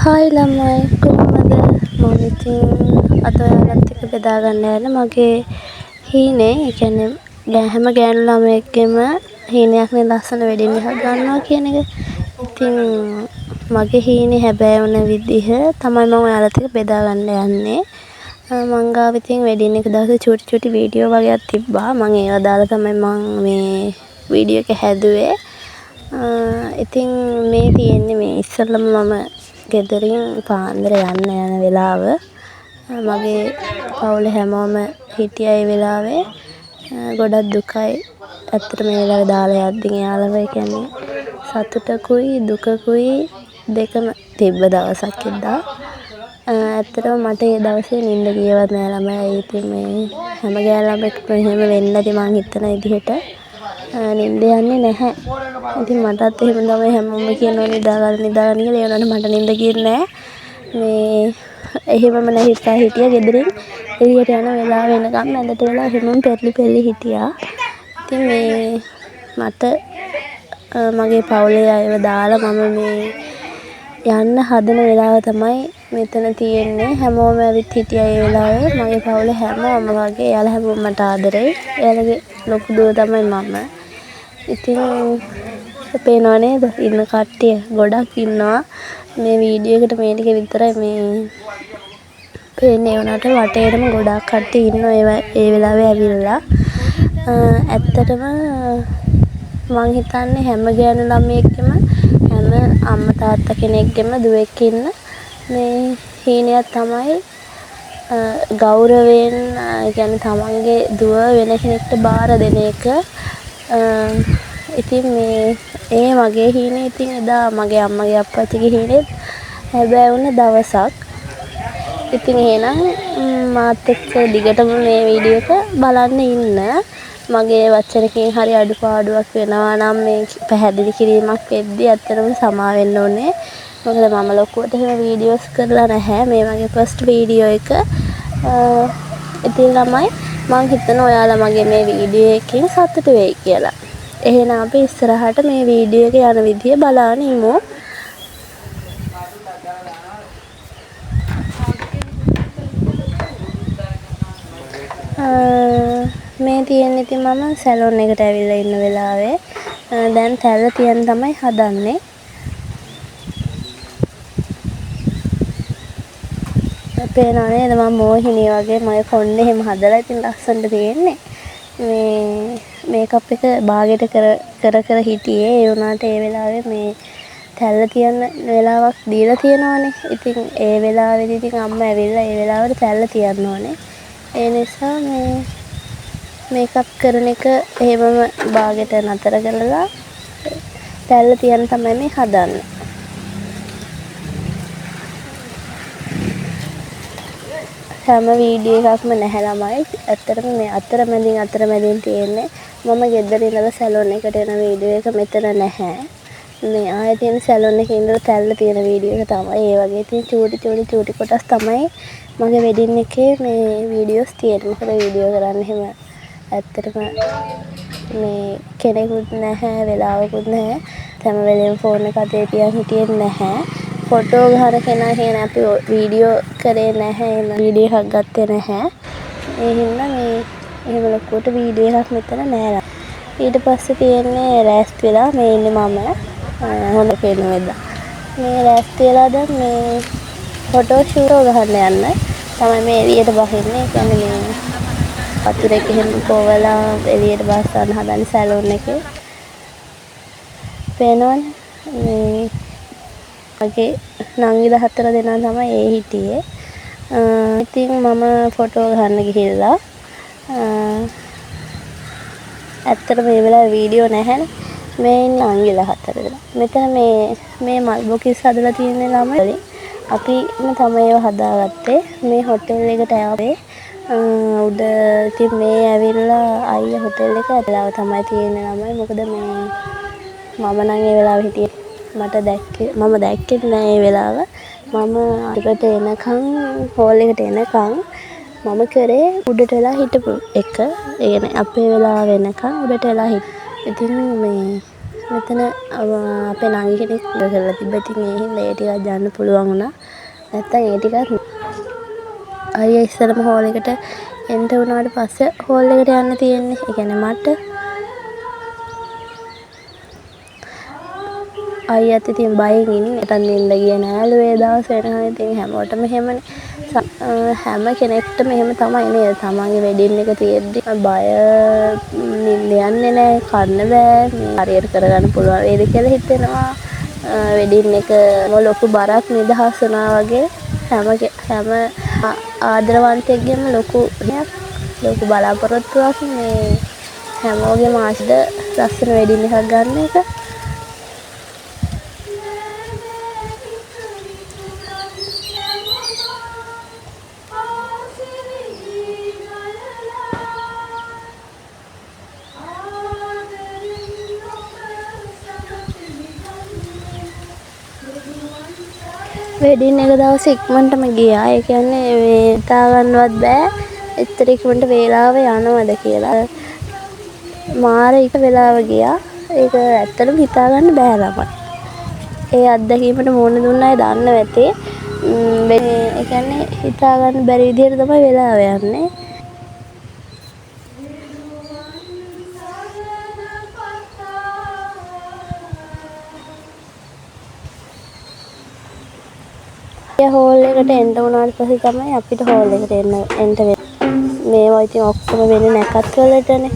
Hi ළමයි කොහොමද? මම ඉතින් අද ඔයාලත් එක්ක බෙදා ගන්න යන්නේ මගේ හීනේ. ඒ කියන්නේ හැම ගෑනු ළමයෙක්ගේම හීනයක්නේ ලස්සන වෙඩින් එකක් ගන්නවා කියන එක. ඉතින් මගේ හීනේ හැබෑ වුණ විදිහ තමයි මම ඔයාලත් එක්ක බෙදා ගන්න යන්නේ. මං ගාව ඉතින් වෙඩින් එක දවසේ චූටි වීඩියෝ වගේක් තිබ්බා. මම ඒවා දාලා තමයි මම මේ වීඩියෝ එක හැදුවේ. ඉතින් මේ තියෙන්නේ මේ ඉස්සෙල්ලම මම ගෙදරින් පාන්දර යන වෙලාව මගේ පවුලේ හැමෝම හිටියා ඒ වෙලාවේ. ගොඩක් දුකයි ඇත්තට මේ වෙලාවේ දාලා යද්දි එයාලව. ඒ කියන්නේ සතුටකුයි දුකකුයි දෙකම තිබ්බ දවසක් එදා. ඇත්තටම මට ඒ දවසේ නිින්ද ගියවත් නෑ ළමයි. ඉතින් මේ හැම ගෑනු ළමයෙක්ටම එහෙම වෙන්නේ නැති මං හිතන විදිහට නිින්ද යන්නේ නැහැ. ඉතින් මටත් එහෙම තමයි හැමෝම කියනවා නිදා ගන්න කියලා. ඒ වුණාට මට නිින්ද ගියේ නෑ. මේ එහෙමම නැහිටලා හිටියා ගෙදරින් එළියට යන වෙලාව වෙනකම් ඇඳට වෙලා එහෙමම පෙරලි හිටියා. ඉතින් මේ මට මගේ පවුලේ අයව දාලා මම මේ යන්න හදන වෙලාව තමයි මෙතන තියෙන්නේ. හැමෝම ඇවිත් හිටියා ඒ වෙලාවේ. මගේ පවුලේ හැමෝම වගේ. එයාලා හැමෝම මට ආදරෙයි. එයාලගේ ලොකු දුව තමයි මම. ඉතින් පේනව නේද? ඉන්න කට්ටිය ගොඩක් ඉන්නවා. මේ වීඩියෝ එකට මේ ටික විතරයි මේ පේන්නේ. ඒ වුණාට වටේටම ගොඩක් කට්ටිය ඉන්නවා ඒ වෙලාවේ ඇවිල්ලා. ඇත්තටම මං හිතන්නේ හැම ගෑනු ළමයෙක්ගෙම හැම අම්මා තාත්තා කෙනෙක්ගෙම දුවෙක් ඉන්න මේ හීනයක් තමයි ගෞරවයෙන් කියන්නේ තමන්ගේ දුව වෙන කෙනෙක්ට බාර දෙන එක. ඉතින් මේ මගේ හීනේ ඉතින් එදා මගේ අම්මගේ අප්පච්චිගේ හීනෙත් හැබෑ වුණ දවසක්. ඉතින් එහෙනම් මාත් එක්ක දිගටම මේ වීඩියෝ එක බලන්න ඉන්න. මගේ වචනකින් හරි අඩුපාඩුවක් වෙනවා නම් මේ පැහැදිලි කිරීමක් වෙද්දී ඇත්තටම සමා වෙන්න ඕනේ. මොකද මම ලොකුවට එහෙම වීඩියෝස් කරලා නැහැ. මේ වගේ ෆස්ට් වීඩියෝ එක. ඉතින් ළමයි මං හිතනවා ඔයාලා මගේ මේ වීඩියෝ එකෙන් සතුටු වෙයි කියලා. එහෙනම් අපි ඉස්සරහට මේ වීඩියෝ එක යන විදිය බලාගෙන ඉමු. මේ තියෙන්නේ ඉතින් මම සැලොන් එකට ඇවිල්ලා ඉන්න වෙලාවේ. දැන් තැල්ල තියන් තමයි හදන්නේ. පේනව නේද මම මෝහිනිය වගේ මගේ කොණ්ඩේ එහෙම හදලා ඉතින් ලස්සනට තියෙන්නේ. මේ මේකප් එක බාගෙට කර හිටියේ. ඒ වුණාට ඒ වෙලාවේ මේ තැල්ල තියන්න වෙලාවක් දීලා තියෙනවනේ. ඉතින් ඒ වෙලාවේදී ඉතින් අම්මා ඇවිල්ලා ඒ වෙලාවට තැල්ල තියන්න ඕනේ. ඒ නිසා මේ මේකප් කරන එක එහෙමම බාගෙට නතර කරලා තැල්ල තියන්න තමයි මේ හදන්නේ. හැම වීඩියෝ එකක්ම නැහැ ළමයි. ඇත්තටම මේ අතරමැදින් තියෙන්නේ. මම ගෙදර ඉඳලා සැලොන් එකට එන වීඩියෝ එක මෙතන නැහැ. මේ ආයේ තියෙන සැලොන් එකේ ඉඳලා තැල්ල තියෙන වීඩියෝ එක තමයි. ඒ වගේ තියෙන චූටි කොටස් තමයි මගේ වෙඩින් එකේ මේ වීඩියෝස් තියෙන්නේ. මොකද වීඩියෝ කරන්න එහෙම ඇත්තටම මේ කෙනෙකුත් නැහැ, වෙලාවකුත් නැහැ. හැම වෙලේම ෆෝන් එක අතේ තියන් හිටියෙත් නැහැ. ෆොටෝ ගහන කෙනා කියන්නේ අපි වීඩියෝ කරේ නැහැ. එහෙම වීඩියෝ එකක් ගත්තේ නැහැ. ඒ හින්දා මේ එහෙම ලොකුවට වීඩියෝ එකක් මෙතන නැහැ. ඊට පස්සේ තියෙන්නේ රැස්ට් වෙලා මේ ඉන්නේ මම. හොඳ පේනවද? මේ රැස්ට් වෙලා දැන් මේ ෆොටෝ ෂූට් ගහන්න යන්න තමයි මේ එළියට බහින්නේ. ඒ කියන්නේ මේ වතුරේ එහෙම පොවලා එළියට බස්සන්න හදන සැලොන් එකේ. පේනවනේ මේ මගේ නංගිලා 4 දෙනා තමයි ඒ හිටියේ. ඉතින් මම ෆොටෝ ගන්න ගිහිල්ලා ඇත්තට මේ වෙලාවේ වීඩියෝ නැහැනේ. මේ ඉන්න නංගිලා 4 දෙනා. මෙතන මේ මල් බොකිස් හදලා තියෙන ළමයි අපිම තමයි ඒව හදාගත්තේ. මේ හොටෙල් එකට ආවේ උඩ ඉතින් මේ ඇවිල්ලා අයියා හොටෙල් එක ඇතුළේ තමයි තියෙන ළමයි. මොකද මේ මම නම් ඒ වෙලාව හිටියේ මම දැක්කේ නෑ ඒ වෙලාව. මම අරකට එනකන් හෝල් එකට එනකන් මම කරේ උඩට වෙලා හිටපු එක. ඒ කියන්නේ අපේ වෙලාව වෙනකන් උඩට වෙලා ඉතින් මේ මෙතන අපේ නංගි කෙනෙක් කරලා තිබ්බා. ඉතින් ඒ හින්දා ඒ ටිකක් යන්න පුළුවන් වුණා. නැත්තම් ඒ ටිකත් අයියා ඉස්සරම හෝල් එකට එන්ටර් වුණාට පස්සේ හෝල් එකට යන්න තියෙන්නේ. ඒ කියන්නේ මට අයියත් ඉතින් බයෙන් ඉන්නේ. එතන ඉන්න ගියේ නෑලු ඒ දවස් වෙනකන්. ඉතින් හැමෝටම එහෙමනේ. හැම කෙනෙක්ටම එහෙම තමයි නේද? තමන්ගේ වෙඩින් එක තියෙද්දි බය නිින්ද යන්නේ නෑ, කන්න බෑ, මේ හරියට කරගන්න පුළුවන් වේද කියලා හිතෙනවා. වෙඩින් එක ලොකු බරක් නිදහස් වුණා වගේ හැම ආදරවන්තයෙක්ගේම ලොකු බලාපොරොත්තුවක් මේ හැමෝගේම ආශිද ලස්සන වෙඩින් එකක් ගන්න එක. වෙඩින් එක දවස් ඉක්මනටම ගියා. ඒ කියන්නේ මේ හිතා ගන්නවත් බෑ එච්චර ඉක්මනට වේලාව යනවද කියලා. මාර එක වෙලාව ගියා. ඒක ඇත්තටම හිතා ගන්න බෑ ළමයි. ඒ අත්දැකීමට මුහුණ දුන්න අය දන්නවා ඇති. ඒ කියන්නේ හිතා ගන්න බැරි විදිහට තමයි වෙලාව යන්නේ. හෝල් එකට එන්න වුණාට පස්සේ තමයි අපිට හෝල් එකට එන්න වෙන්නේ. මේවා ඉතින් ඔක්කොම වෙන්නේ නැකත් වලටනේ.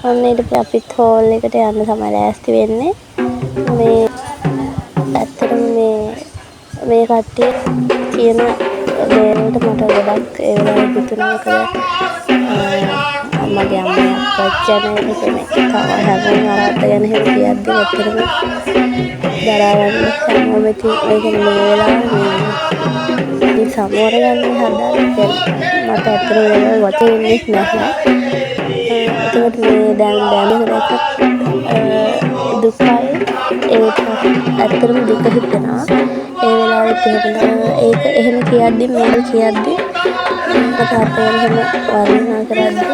ඔන්න ඊට පස්සේ අපිත් හෝල් එකට යන්න තමයි ලෑස්ති වෙන්නේ. මේ ඇත්තටම මේ කට්ටිය කියන දේවල්ට මට ගොඩක් ඒ වෙලාවේ හිතුණා. මොකද මගේ අම්මා අප්පච්චි කෙනෙක් තව හැමෝම ආරාධ ගැන එහෙම කියද්දි ඇත්තටම දරා ගන්න හැමෝම ඉතින් ඒක මේ වෙලාවේ මේ සමෝර ගන්න හදාගන්න මට ඇත්තටම ඒක වටින්නේ නැහැ. ඒකට මේ දැන් මේකට දුකයි ඒක ඇත්තටම දුක හිතෙනවා. ඒ වෙලාවෙත් ඒක එහෙම කියද්දි මේක කියද්දි මට අපේ එහෙම වර්ණනා කරද්දි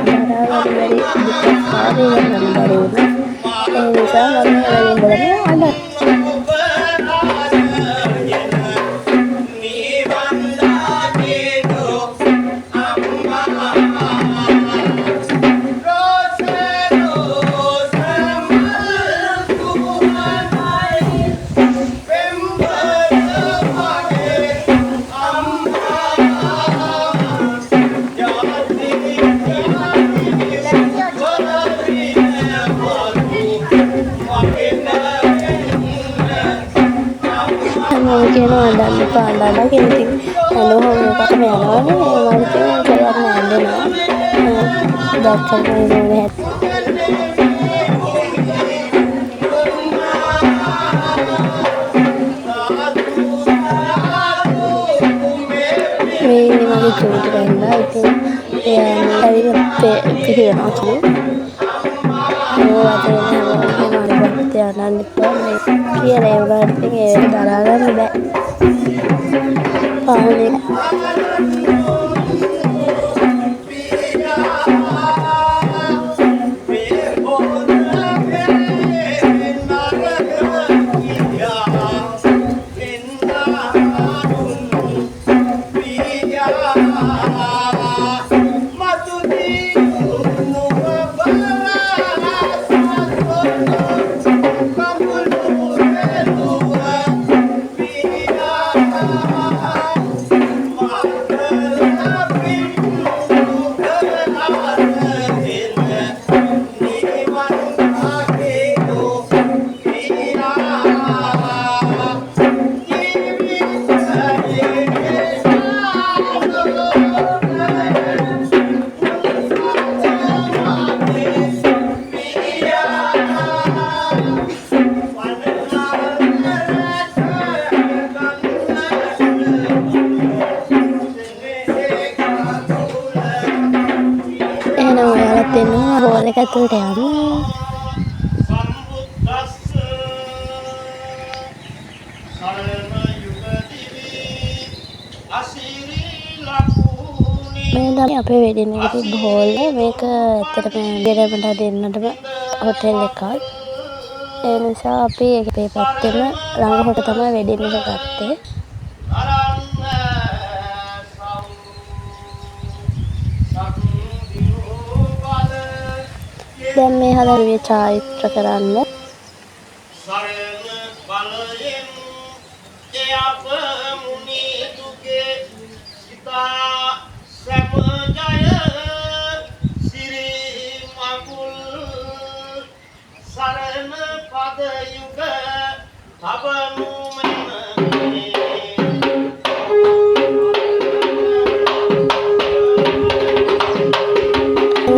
දරා ගන්න බැරි දුක ආවේ යන බැරි වුණා. ඒ නිසා මම වැඩි බලන්නේ අඬ. කියනවා අඬන්න එපා අඬන්න කියලා. ඉතින් අඬුවම එකටම යනවනේ. ඒ වගේ කරන්න ඇඬෙනවා. දැක්කම නෝනේ මේ මගේ චූටි ගන්නවා. ඉතින් එයා ඇවිල්ලා පිළිවෙනවා කිව්වා. ඒවට එනවා අඬන්න එපා කියලා. ඒ වුණාට ඉතින් ඒක දරා ගන්න බෑ. පානේ දෙනවා හෝල් එක ඇතුළට යන්න. අසිරි ලකුණි මේ තමයි අපේ වෙඩින් එකේ තිබ්බ හෝල් එක. මේක ඇත්තටම ගෙදරට දෙන්නටම හොටෙල් එකක්. ඒ නිසා අපි අපේ පැත්තෙම ළඟ කොට තමයි වෙඩින් එක ගත්තේ. දැන් මේ හදන්නේ චාරිත්‍ර කරන්න.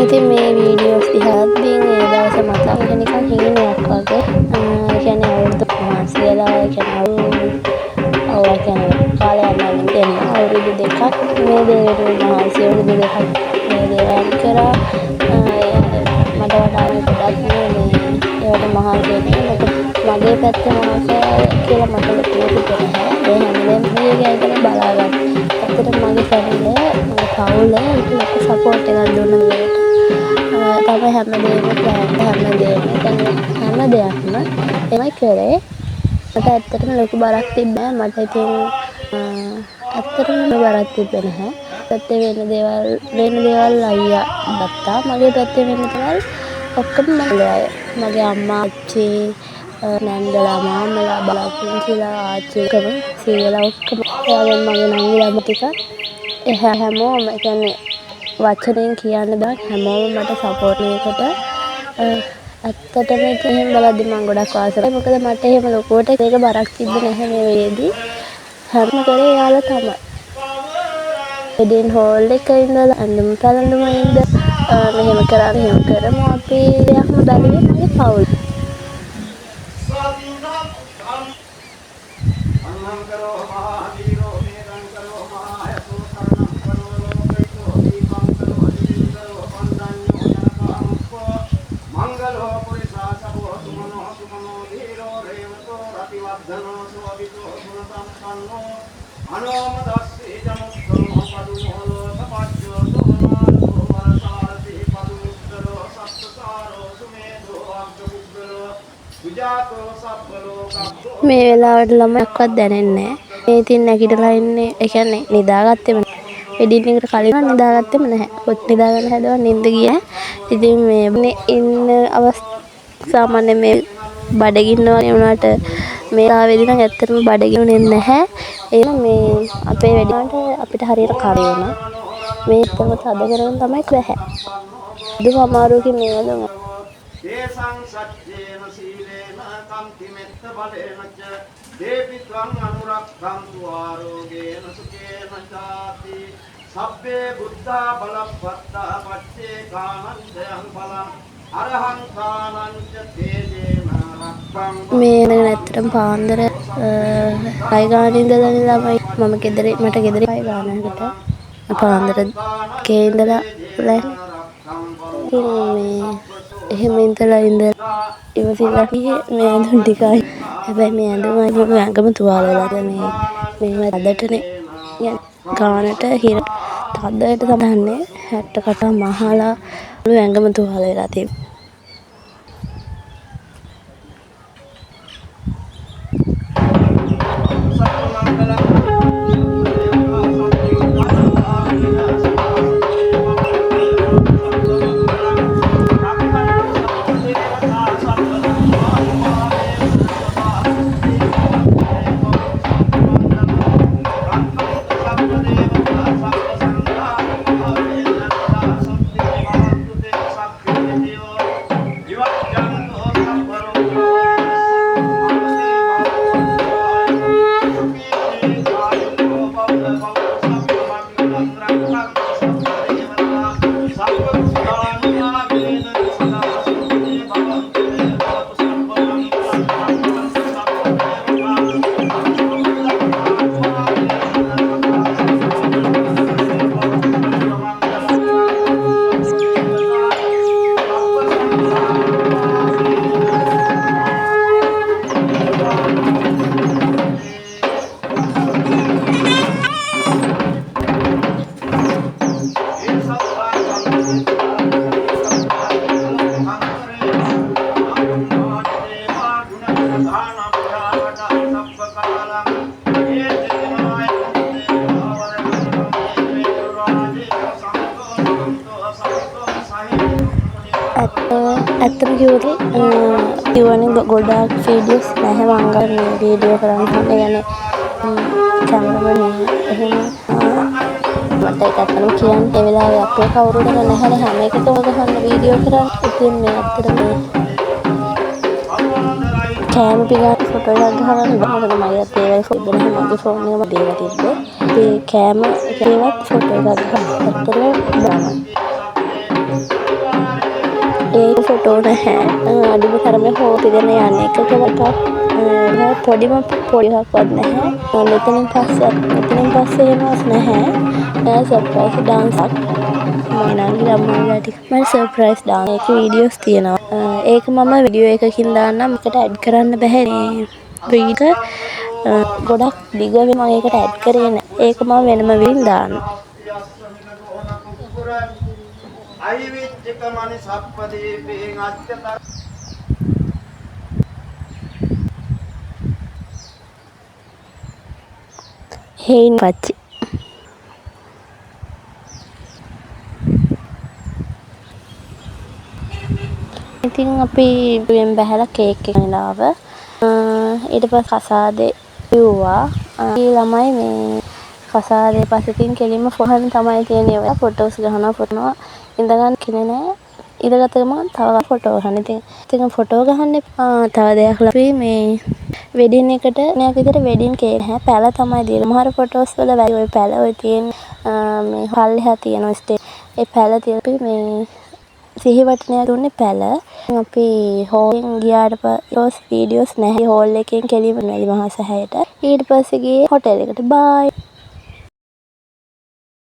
ඉතින් මේ වීඩියෝස් දිහාදී මේ දවස මතක් වෙන නිකන් හිණයක් වගේ. ඒ කියන්නේ අවුරුදු මාසෙලා ඒ කියන්නේ කාලයක් නම් දෙන්න අවුරුදු දෙකක් මේ දේවල් මහන්සිය අවුරුදු දෙකක් මේ දේවල් කරා. මට වඩා ගොඩක් ඒවට මහන්සි වෙන්නේ. මගේ පැත්තේ මොනවද කියලා මට ලොකුවට නැහැ. ඒ හැමදේම මේ ගැන බලාගන්න. ඇත්තටම මගේ ෆැමිලිය මගේ පවුල ඒක සපෝට් එකක් දුන්න මේකට. තමයි හැමදේම හැම දෙයක්ම එමයි කරේ. මට ඇත්තටම ලොකු බරක් තිබ්බේ නැහැ. මට ඉතින් ඇත්තටම බරක් තිබ්බේ නැහැ. පැත්තේ වෙන දේවල් අයියා ගත්තා. මගේ පැත්තේ වෙන දේවල් ඔක්කොම මගේ අම්මා අච්චි නැන්දලා මාමලා බලාපොරොන්තුලා ආච්චිකම සීයලා ඔක්කොම එයාගෙන් මගේ නංගිලා ටික හැමෝම කියන්නේ වචනෙන් කියන්න බෑ හැමෝම මට සපෝට් එකකට ඇත්තටම එහෙම බලද්දි මම ගොඩක් ආසයි. මොකද මට එහෙම ලොකුවට ඒක බරක් තිබ්බේ නැහැ මේ වෙලේදී. හැම කරේ යාළුවා තමයි. වෙඩින් හෝල් එකේ ඉඳලා අඳුම් පැළඳුම මෙහෙම කරා මෙහෙම කරමු අපි දෙයක්ම බැලුවේ මගේ පවුල. මේ වෙලාවට ළමයක්වත් දැනෙන්නේ නැහැ. මේ ඉතින් නැගිටලා ඉන්නේ. ඒ කියන්නේ නිදාගත්තෙම වෙඩින් එකට කලින් නිදාගත්තෙම නැහැ. පොත් නිදාගන්න හැදුවා නිින්ද ගියා. ඉතින් මේ ඉන්න සාමාන්‍ය මේ බඩගින්න වගේ වුණාට මේ ආවේදී නම් ඇත්තටම බඩගින්නේ නැහැ. ඒක මේ අපේ වෙඩින්ට අපිට හරියට කරේ වුණා. මේ තම තද කරගෙන තමයි බෑ. දුක අමාරුවකින් මේ වගේ දේසං සච්චේන සීලේන කම්තිමෙත්ත බලේනච දේපිත්වං අනුරක්ඛන්තු ආරෝගේන සුඛේන චාති සබ්බේ බුද්ධා බලප්පත්තා පච්චේ කාමං බලං අරහං කානංච තේජේන රක්ඛං මේ නැත්තම් පාන්දර කයි ගාන ඉඳලා ළමයි මම මට ගෙදර කයි ගානකට පාන්දර කේ ඉඳලා මේ එහෙම ඉඳලා ඉවසිලා මේ ඇඳුම් ටිකයි. හැබැයි මේ ඇඳුම මම ඇඟම තුවාල වෙලා මේ අදටනේ ගානට හිර තදයට තදන්නේ 60 කට මහලා මුළු ඇඟම තුවාල වෙලා තිබ්බා. ඇත්තම කිව්වොත් කිව්වනේ ගොඩාක් වීඩියෝස් නැහැ මං ගන්න වීඩියෝ කරන්න හොඳ කැමරාමන් එහෙම මට ඒක ඇත්තටම කියන්න ඒ වෙලාවේ අපේ කවුරුද නැහැනේ හැම එකටම ගහන්න වීඩියෝ කරන්න. ඉතින් මේ ඇත්තට මේ කෑම පිඟාන ෆොටෝ එකක් ගහගන්න බෑ. මොකද මගේ අතේ ඒවයි ෆොටෝ නැහැ. මගේ ෆෝන් එක මම දීලා තිබ්බේ. ඒ කෑම එකේවත් ෆොටෝ එකක් ගහන්න ඇත්තටම බෑ. ඒ ෆොටෝ නැහැ. අඩුම තරමේ හෝ පිටගෙන යන එකකවත් පොඩි එකක්වත් නැහැ. මෙතනින් පස්සේ එනවස් නැහැ. සර්ප්‍රයිස් ඩාන්ස් එකක් මම නංගිලා අම්මලා ටික මම සර්ප්‍රයිස් ඩාන්ස් එක වීඩියෝස් තියෙනවා. ඒක මම වීඩියෝ එකකින් දාන්නම්. ඒකට ඇඩ් කරන්න බෑ නේ. වීඩියෝ ගොඩක් දිග වෙයි මම ඒකට ඇඩ් කරේ නෑ. ඒක මම වෙනම වීන් දාන්නම්. හේන් පච්චි ඉතින් අපි වෙන් බහැලා කේක් එක නෙලාව ඊට පස්සේ කසාදේ කිව්වා ඊ ළමයි මේ කසාදේ පස්සකින් කෙලින්ම ෆෝන් තමයි තියෙන්නේ ඔය ෆොටෝස් ගහනවා ඉඳගන්න කිනේ නෑ ඉඳගත්ත ගමන් තව ෆොටෝ ගන්න ඉතින් ෆොටෝ ගහන්න එපා තව දෙයක් ලපි මේ වෙඩින් එකට නෑ විතර වෙඩින් කේක් නැහැ පැල තමයි දීලා මහර ෆොටෝස් වල වැඩි ඔය පැල ඔය තියෙන මේ පල්ලෙහා තියෙන ස්ටේ ඒ පැල තියපි මේ සිහිවටනය දුන්නේ පැල අපි හෝලෙන් ගියාට පස්සේ වීඩියෝස් නැහැ හෝල් එකෙන් කෙලින්ම වැඩි මහා සෑයට ඊට පස්සේ ගියේ හොටෙල් එකට බයි